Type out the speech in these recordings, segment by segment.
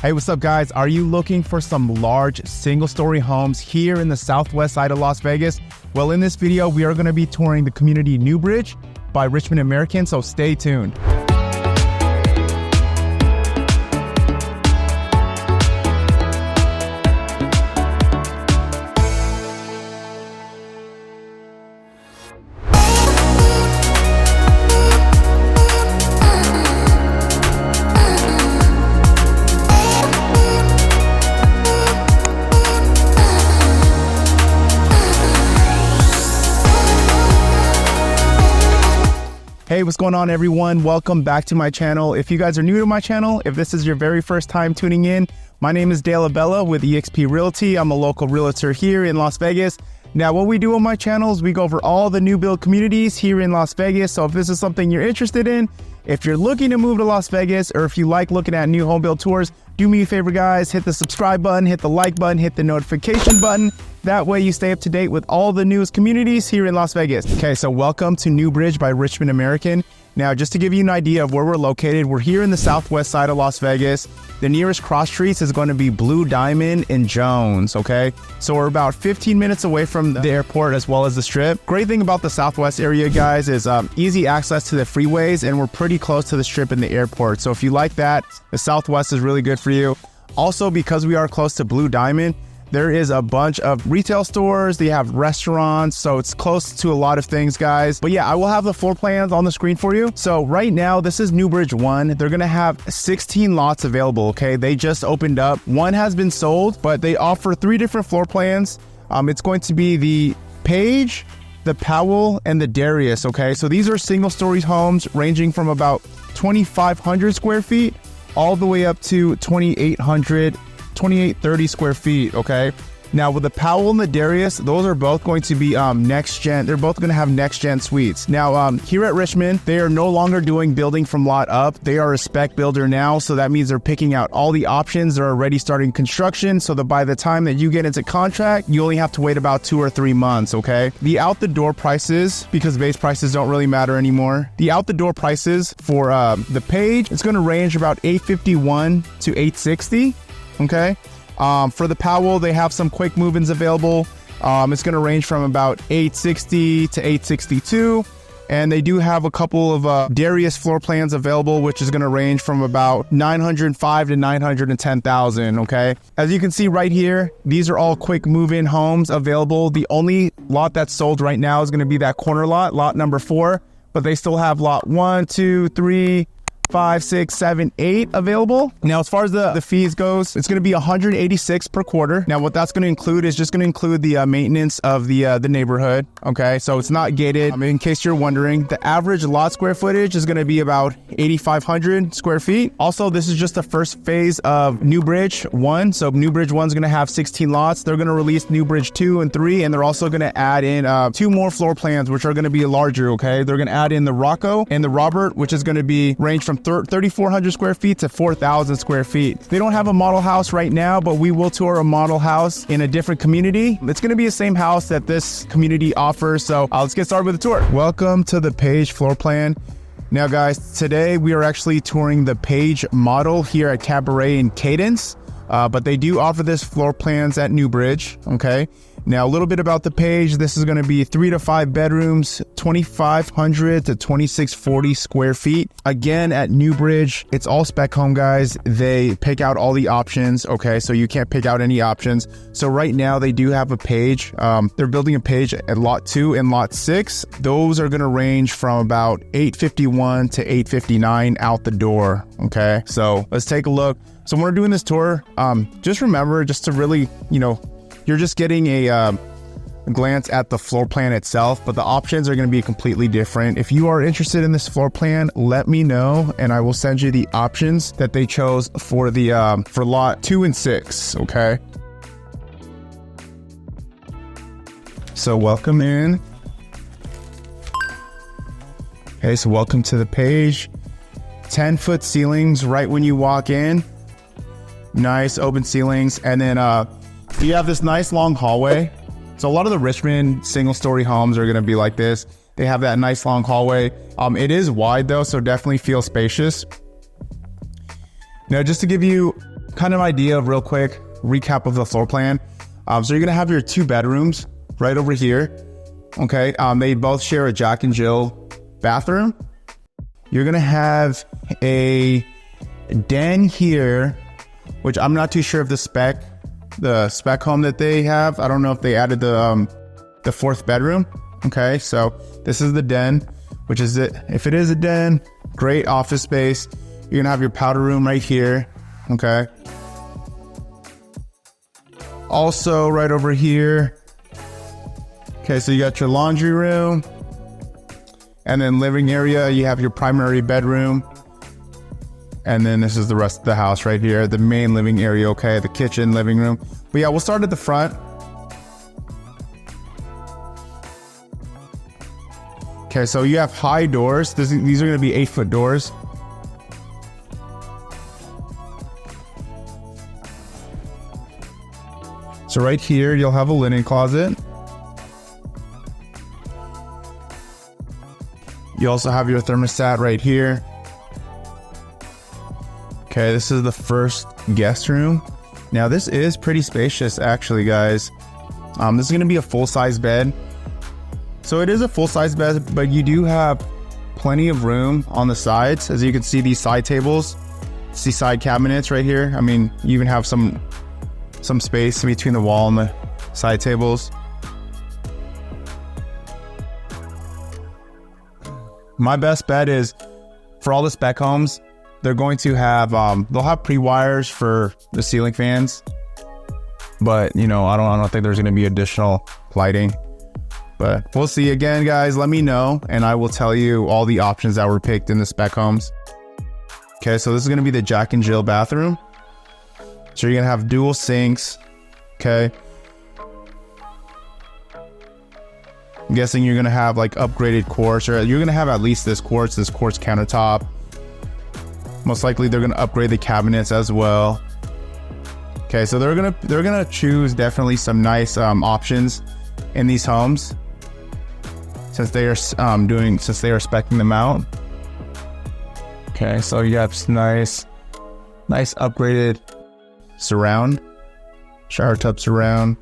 Hey, what's up guys? Are you looking for some large single-story homes here in the southwest side of Las Vegas? Well, in this video, we are going to be touring the community Newbridge by Richmond American, so stay tuned. Hey, what's going on everyone? Welcome back to my channel. If you guys are new to my channel, if this is your very first time tuning in, my name is Dale Abella with EXP Realty. I'm a local realtor here in Las Vegas. Now, what we do on my channel is we go over all the new build communities here in Las Vegas. So if this is something you're interested in, if you're looking to move to Las Vegas, or if you like looking at new home build tours, do me a favor guys, hit the subscribe button, hit the like button, hit the notification button. That way you stay up to date with all the newest communities here in Las Vegas. Okay, so welcome to Newbridge by Richmond American. Now, just to give you an idea of where we're located, we're here in the southwest side of Las Vegas. The nearest cross streets is going to be Blue Diamond and Jones, okay? So we're about 15 minutes away from the airport as well as the strip. Great thing about the southwest area, guys, is easy access to the freeways, and we're pretty close to the strip and the airport. So if you like that, the southwest is really good for you. Also, because we are close to Blue Diamond, there is a bunch of retail stores, they have restaurants, so it's close to a lot of things, guys. But yeah, I will have the floor plans on the screen for you. So right now, this is Newbridge 1. They're gonna have 16 lots available, okay? They just opened up. One has been sold, but they offer 3 different floor plans. It's going to be the Paige, the Powell, and the Darius, okay? So these are single-story homes ranging from about 2,500 square feet all the way up to 2,830 square feet, okay? Now with the Powell and the Darius, those are both going to be next gen. They're both going to have next gen suites. Now here at Richmond, they are no longer doing building from lot up. They are a spec builder now, so that means they're picking out all the options. They're already starting construction, so that by the time that you get into contract, you only have to wait about 2 or 3 months, okay? The out the door prices, because base prices don't really matter anymore, the out the door prices for the Paige, it's going to range about $851 to $860. Okay, for the Powell, they have some quick move-ins available. It's going to range from about $860 to $862, and they do have a couple of Darius floor plans available, which is going to range from about $905 to $910,000. Okay, as you can see right here, these are all quick move-in homes available. The only lot that's sold right now is going to be that corner lot, lot number 4, but they still have lot 1, 2, 3, 5, 6, 7, 8 available. Now, as far as the fees goes, it's going to be $186 per quarter. Now, what that's going to include is just going to include the maintenance of the neighborhood. Okay, so it's not gated. In case you're wondering, the average lot square footage is going to be about 8,500 square feet. Also, this is just the first phase of Newbridge 1. So Newbridge 1 is going to have 16 lots. They're going to release Newbridge 2 and 3, and they're also going to add in 2 more floor plans, which are going to be larger. Okay, they're going to add in the Rocco and the Robert, which is going to be range from 3,400 square feet to 4,000 square feet. They don't have a model house right now, but we will tour a model house in a different community. It's going to be the same house that this community offers. So let's get started with the tour. Welcome to the Paige floor plan. Now guys, today we are actually touring the Paige model here at Cabaret and Cadence, but they do offer this floor plans at Newbridge. Okay. Now, a little bit about the Paige. This is going to be 3 to 5 bedrooms, 2,500 to 2,640 square feet. Again, at Newbridge, it's all spec home, guys. They pick out all the options. Okay, so you can't pick out any options. So right now, they do have a Paige. They're building a Paige at lot 2 and lot 6. Those are going to range from about $851 to $859 out the door. Okay, so let's take a look. So when we're doing this tour, just remember just to really, you're just getting a glance at the floor plan itself, but the options are going to be completely different. If you are interested in this floor plan, let me know, and I will send you the options that they chose for the for lot 2 and 6. Okay. So welcome in. Okay, so welcome to the Paige. 10-foot ceilings right when you walk in. Nice open ceilings, and then you have this nice long hallway. So a lot of the Richmond single-story homes are going to be like this. They have that nice long hallway. It is wide though, so definitely feel spacious. Now, just to give you kind of idea of real quick recap of the floor plan. So you're gonna have your 2 bedrooms right over here. Okay, they both share a Jack and Jill bathroom. You're gonna have a den here, which I'm not too sure of the spec home that they have. I don't know if they added the 4th bedroom. Okay, so this is the den, which is it. If it is a den, great office space. You're gonna have your powder room right here. Okay. Also right over here. Okay, so you got your laundry room, and then living area, you have your primary bedroom. And then this is the rest of the house right here, the main living area, okay, the kitchen, living room. But yeah, we'll start at the front. Okay, so you have high doors. These are gonna be 8-foot doors. So right here, you'll have a linen closet. You also have your thermostat right here. Okay, this is the first guest room. Now this is pretty spacious actually, guys. This is gonna be a full-size bed. So it is a full-size bed, but you do have plenty of room on the sides. As you can see, these side tables, see side cabinets right here. I mean, you even have some space in between the wall and the side tables. My best bet is for all the spec homes, they're going to have, they'll have pre-wires for the ceiling fans, but you know, I don't think there's going to be additional lighting, but we'll see. Again, guys, let me know and I will tell you all the options that were picked in the spec homes. Okay, so this is going to be the Jack and Jill bathroom. So you're going to have dual sinks. Okay. I'm guessing you're going to have like upgraded quartz, or you're going to have at least this quartz countertop. Most likely they're going to upgrade the cabinets as well. Okay, so they're going to choose definitely some nice options in these homes since they are speccing them out. Okay, so you have nice upgraded surround, shower tub surround.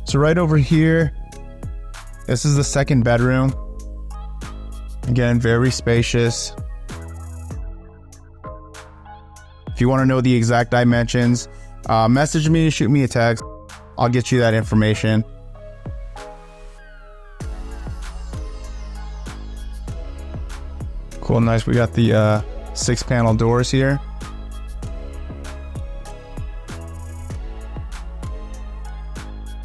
So right over here, this is the second bedroom. Again, very spacious. If you want to know the exact dimensions, message me, shoot me a text. I'll get you that information. Cool, nice. We got the 6-panel doors here.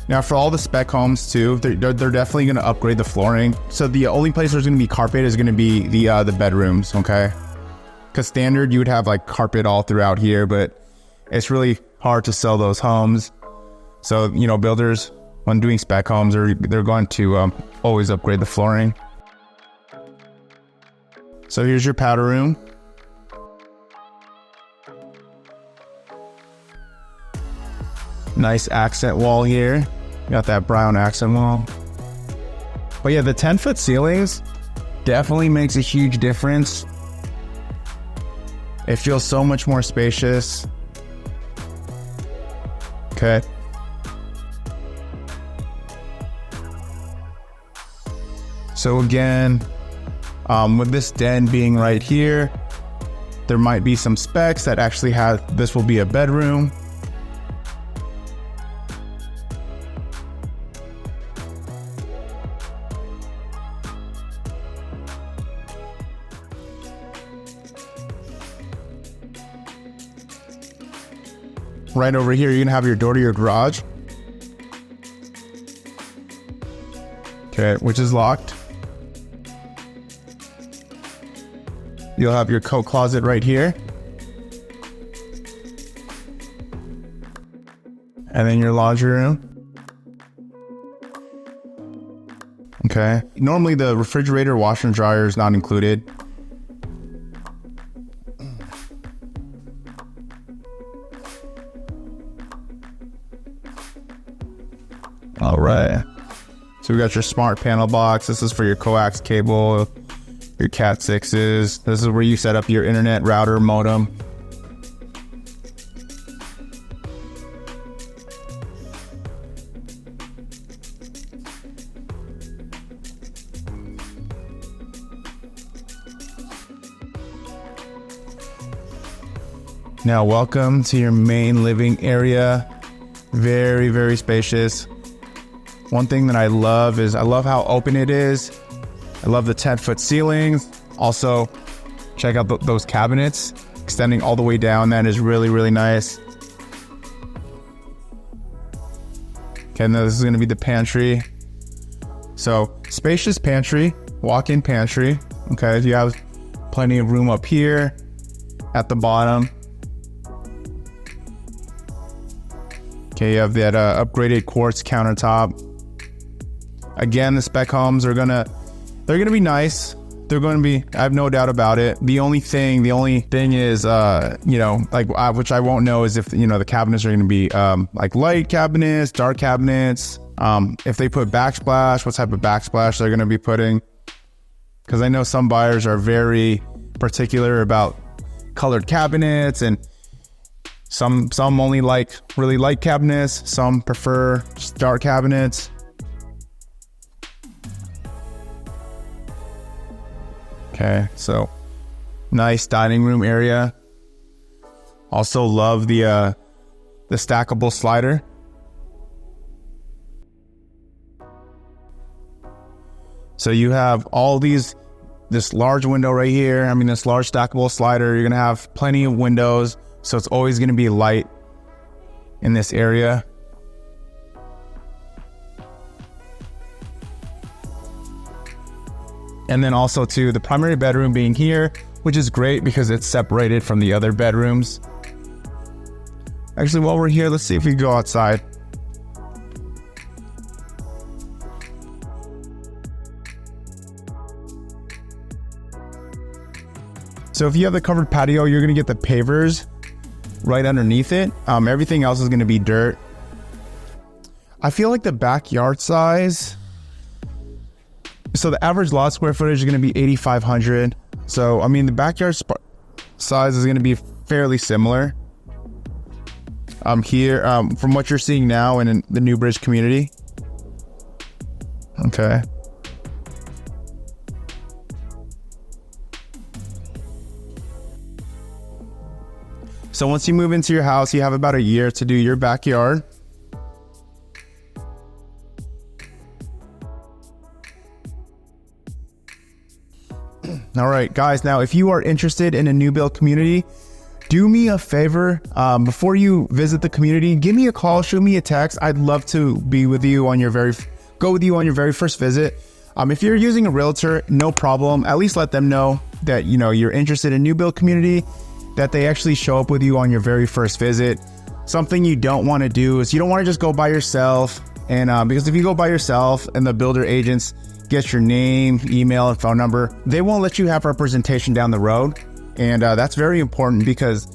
Now for all the spec homes too, they're definitely going to upgrade the flooring. So the only place there's going to be carpet is going to be the bedrooms, okay? Because standard you would have like carpet all throughout here, but it's really hard to sell those homes. So you know, builders when doing spec homes they're going to always upgrade the flooring. So here's your powder room. Nice accent wall here. Got that brown accent wall. But yeah, the 10-foot ceilings definitely makes a huge difference. It feels so much more spacious. Okay. So again, with this den being right here, there might be some specs that actually have, this will be a bedroom. Right over here, you're gonna have your door to your garage. Okay, which is locked. You'll have your coat closet right here. And then your laundry room. Okay. Normally the refrigerator, washer and dryer is not included. All right. So we got your smart panel box. This is for your coax cable, your Cat 6s. This is where you set up your internet router modem. Now, welcome to your main living area. Very, very spacious. One thing that I love is I love how open it is. I love the 10-foot ceilings. Also, check out those cabinets extending all the way down. That is really, really nice. Okay, now this is going to be the pantry. So, spacious pantry, walk-in pantry. Okay, you have plenty of room up here at the bottom. Okay, you have that upgraded quartz countertop. Again, the spec homes are they're gonna be nice. They're gonna be, I have no doubt about it. The only thing is, which I won't know is if, the cabinets are gonna be like light cabinets, dark cabinets. If they put backsplash, what type of backsplash they're gonna be putting. Because I know some buyers are very particular about colored cabinets, and some only like really light cabinets. Some prefer just dark cabinets. Okay, so nice dining room area. Also love the stackable slider. So you have all this large window right here. I mean, this large stackable slider. You're gonna have plenty of windows. So it's always going to be light in this area. And then also too, the primary bedroom being here, which is great because it's separated from the other bedrooms. Actually, while we're here, let's see if we can go outside. So if you have the covered patio, you're going to get the pavers right underneath it. Everything else is going to be dirt. I feel like the backyard size, so the average lot square footage is going to be 8,500. So I mean, the backyard size is going to be fairly similar here from what you're seeing now in the Newbridge community. Okay. So once you move into your house, you have about a year to do your backyard. All right, guys. Now, if you are interested in a new build community, do me a favor. Before you visit the community, give me a call, shoot me a text. I'd love to be with you on your very first visit. If you're using a realtor, no problem. At least let them know that you're interested in new build community, that they actually show up with you on your very first visit. Something you don't want to do is you don't want to just go by yourself. And because if you go by yourself and the builder agents get your name, email, and phone number, they won't let you have representation down the road. And that's very important because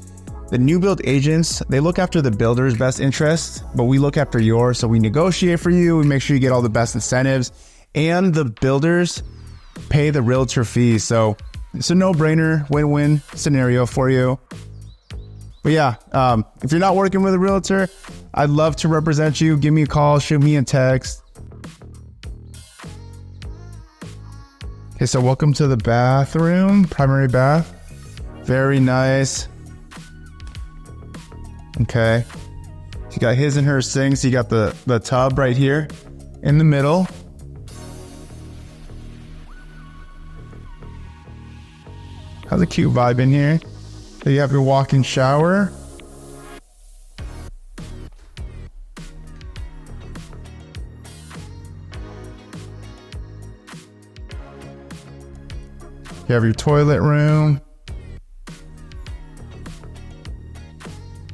the new build agents, they look after the builder's best interests, but we look after yours. So we negotiate for you. We make sure you get all the best incentives, and the builders pay the realtor fees. So it's a no-brainer, win-win scenario for you. But yeah, if you're not working with a realtor, I'd love to represent you. Give me a call, shoot me a text. Okay, so welcome to the bathroom, primary bath. Very nice. Okay. You got his and her sinks. You got the tub right here in the middle. Has a cute vibe in here. So you have your walk-in shower. You have your toilet room.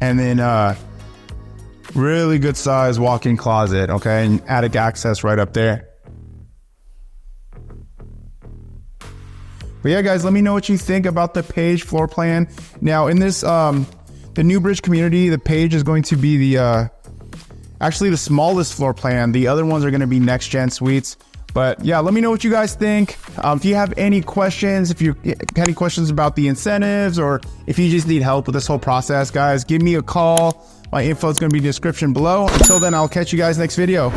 And then really good size walk-in closet, okay? And attic access right up there. But yeah, guys, let me know what you think about the Paige floor plan. Now, in this, the Newbridge community, the Paige is going to be actually the smallest floor plan. The other ones are going to be next-gen suites. But yeah, let me know what you guys think. If you have any questions, if you have any questions about the incentives, or if you just need help with this whole process, guys, give me a call. My info is going to be in the description below. Until then, I'll catch you guys next video.